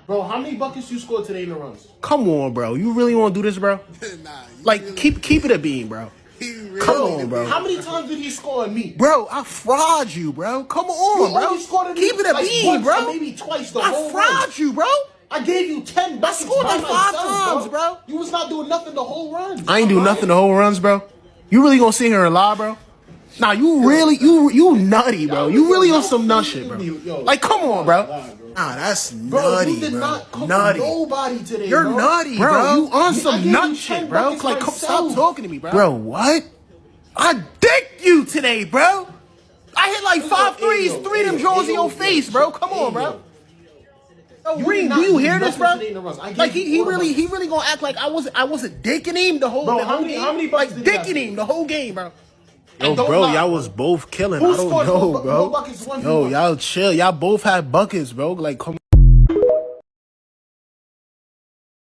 Bro, how many buckets you scored today in the runs? Come on, bro. You really want to do this, bro? Nah, Like, really, keep it a bean, bro. really Come on, bro. How many times did he score on me? Bro, I fraud you, bro. Come on, You bro. only scored on me Keep it a like bean, once bro. or maybe twice the I whole fraud run. you, bro. I gave you 10 buckets. scored by like 5 myself, times, bro. You was not doing nothing the whole run. I ain't do nothing the whole runs, bro. You really gonna sit here and lie, bro? Nah, you really, you nutty, bro. You really on some nut shit, bro. Like, come on, bro. Nah, that's Bro, nutty, you did bro. not cook Nutty. nobody today, You're bro. nutty, bro. You on I some gave nut you shit, 10 bro. buckets Like, myself. stop talking to me, bro. Bro, what? I dicked you today, bro. I hit like 5 threes, 3 of them draws in your face, bro. Come on, bro. Yo, Reem, do you hear this, bro? Like he really gonna act like I wasn't dicking him the whole How many like buckets did he have? dicking him the whole game, bro. And Yo, don't bro, lie, y'all bro. was both killing. Who I don't scored know, more bro. buckets, one v Yo, one? y'all chill. Y'all both had buckets, bro. Like, come